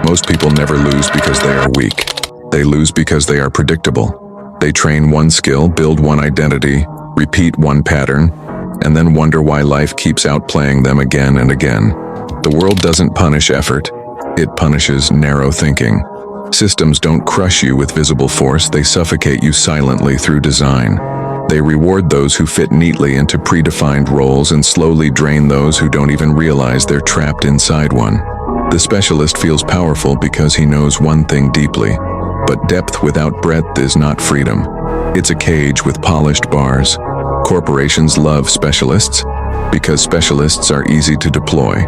Most people never lose because they are weak. They lose because they are predictable. They train one skill, build one identity, repeat one pattern, and then wonder why life keeps outplaying them again and again. The world doesn't punish effort. It punishes narrow thinking. Systems don't crush you with visible force, they suffocate you silently through design. They reward those who fit neatly into predefined roles and slowly drain those who don't even realize they're trapped inside one. The specialist feels powerful because he knows one thing deeply, but depth without breadth is not freedom. It's a cage with polished bars. Corporations love specialists because specialists are easy to deploy,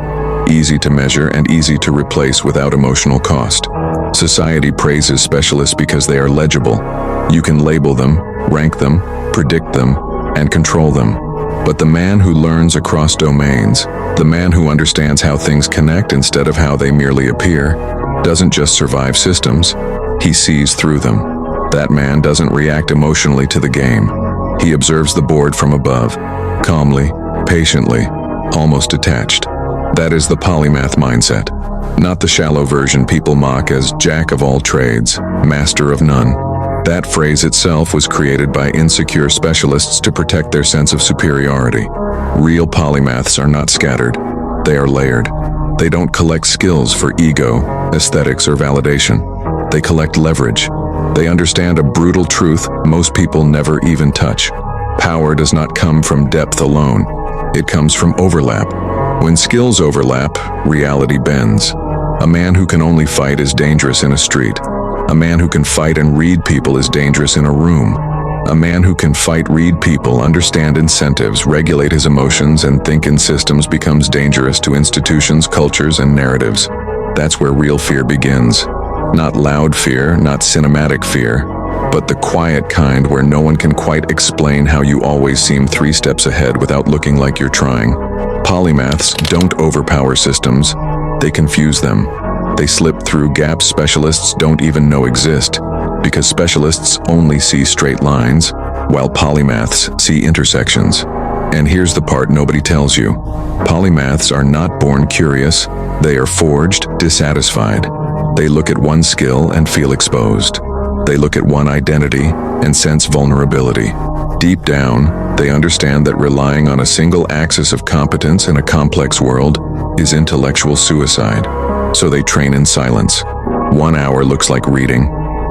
easy to measure, and easy to replace without emotional cost. Society praises specialists because they are legible. You can label them, rank them, predict them, and control them. But the man who learns across domains, the man who understands how things connect instead of how they merely appear, doesn't just survive systems, he sees through them. That man doesn't react emotionally to the game. He observes the board from above, calmly, patiently, almost detached. That is the polymath mindset, not the shallow version people mock as jack of all trades, master of none. That phrase itself was created by insecure specialists to protect their sense of superiority. Real polymaths are not scattered. They are layered. They don't collect skills for ego, aesthetics, or validation. They collect leverage. They understand a brutal truth most people never even touch. Power does not come from depth alone. It comes from overlap. When skills overlap, reality bends. A man who can only fight is dangerous in a street. A man who can fight and read people is dangerous in a room. A man who can fight, read people, understand incentives, regulate his emotions, and think in systems becomes dangerous to institutions, cultures, and narratives. That's where real fear begins. Not loud fear, not cinematic fear, but the quiet kind where no one can quite explain how you always seem 3 steps ahead without looking like you're trying. Polymaths don't overpower systems, they confuse them. They slip through gaps specialists don't even know exist, because specialists only see straight lines, while polymaths see intersections. And here's the part nobody tells you. Polymaths are not born curious, they are forged dissatisfied. They look at one skill and feel exposed. They look at one identity and sense vulnerability. Deep down, they understand that relying on a single axis of competence in a complex world is intellectual suicide. So they train in silence. 1 hour looks like reading,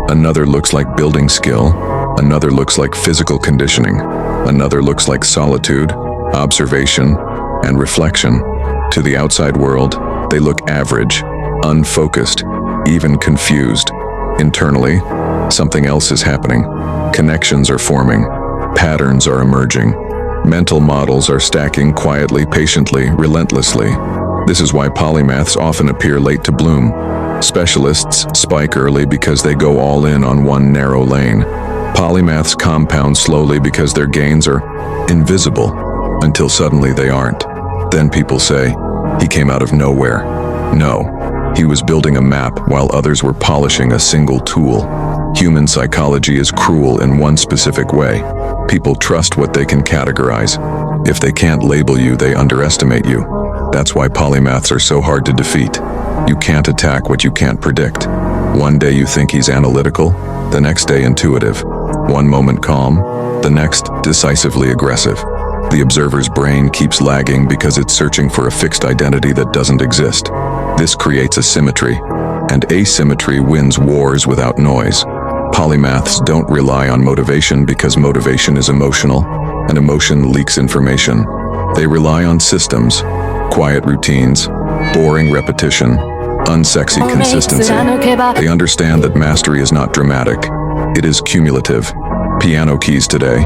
another looks like building skill, another looks like physical conditioning, another looks like solitude, observation, and reflection. To the outside world, they look average, unfocused, even confused. Internally, something else is happening. Connections are forming, patterns are emerging, mental models are stacking quietly, patiently, relentlessly. This is why polymaths often appear late to bloom. Specialists spike early because they go all in on one narrow lane. Polymaths compound slowly because their gains are invisible until suddenly they aren't. Then people say, he came out of nowhere. No, he was building a map while others were polishing a single tool. Human psychology is cruel in one specific way. People trust what they can categorize. If they can't label you, they underestimate you. That's why polymaths are so hard to defeat. You can't attack what you can't predict. One day you think he's analytical, the next day intuitive. One moment calm, the next decisively aggressive. The observer's brain keeps lagging because it's searching for a fixed identity that doesn't exist. This creates asymmetry, and asymmetry wins wars without noise. Polymaths don't rely on motivation because motivation is emotional, and emotion leaks information. They rely on systems, quiet routines, boring repetition, unsexy consistency. They understand that mastery is not dramatic. It is cumulative. Piano keys today,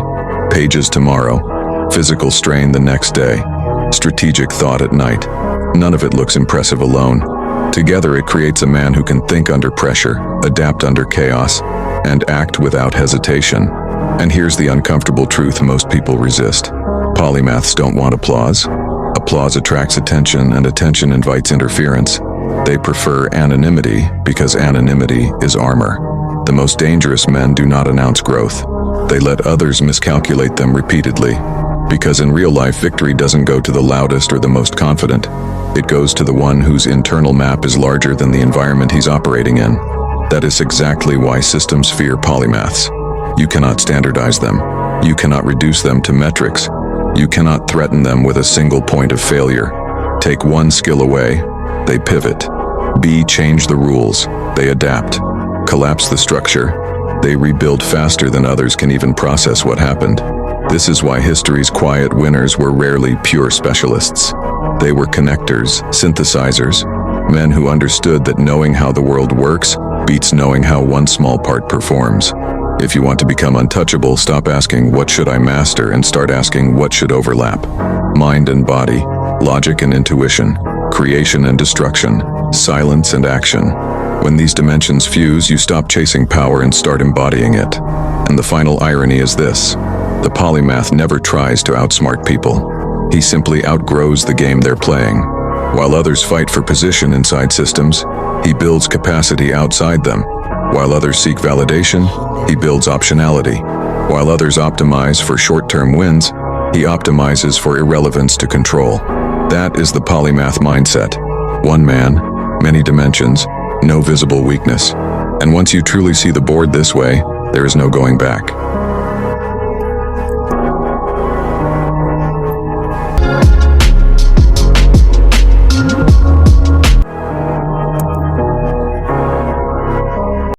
pages tomorrow, physical strain the next day, strategic thought at night. None of it looks impressive alone. Together it creates a man who can think under pressure, adapt under chaos, and act without hesitation. And here's the uncomfortable truth most people resist. Polymaths don't want applause. Applause attracts attention, and attention invites interference. They prefer anonymity because anonymity is armor. The most dangerous men do not announce growth. They let others miscalculate them repeatedly. Because in real life, victory doesn't go to the loudest or the most confident. It goes to the one whose internal map is larger than the environment he's operating in. That is exactly why systems fear polymaths. You cannot standardize them. You cannot reduce them to metrics. You cannot threaten them with a single point of failure. Take one skill away, they pivot. Change the rules, they adapt. Collapse the structure, they rebuild faster than others can even process what happened. This is why history's quiet winners were rarely pure specialists. They were connectors, synthesizers, men who understood that knowing how the world works beats knowing how one small part performs. If you want to become untouchable, stop asking, what should I master, and start asking, what should overlap? Mind and body, logic and intuition, creation and destruction, silence and action. When these dimensions fuse, you stop chasing power and start embodying it. And the final irony is this: the polymath never tries to outsmart people. He simply outgrows the game they're playing. While others fight for position inside systems, he builds capacity outside them. While others seek validation, he builds optionality. While others optimize for short-term wins, he optimizes for irrelevance to control. That is the polymath mindset. One man, many dimensions, no visible weakness. And once you truly see the board this way, there is no going back.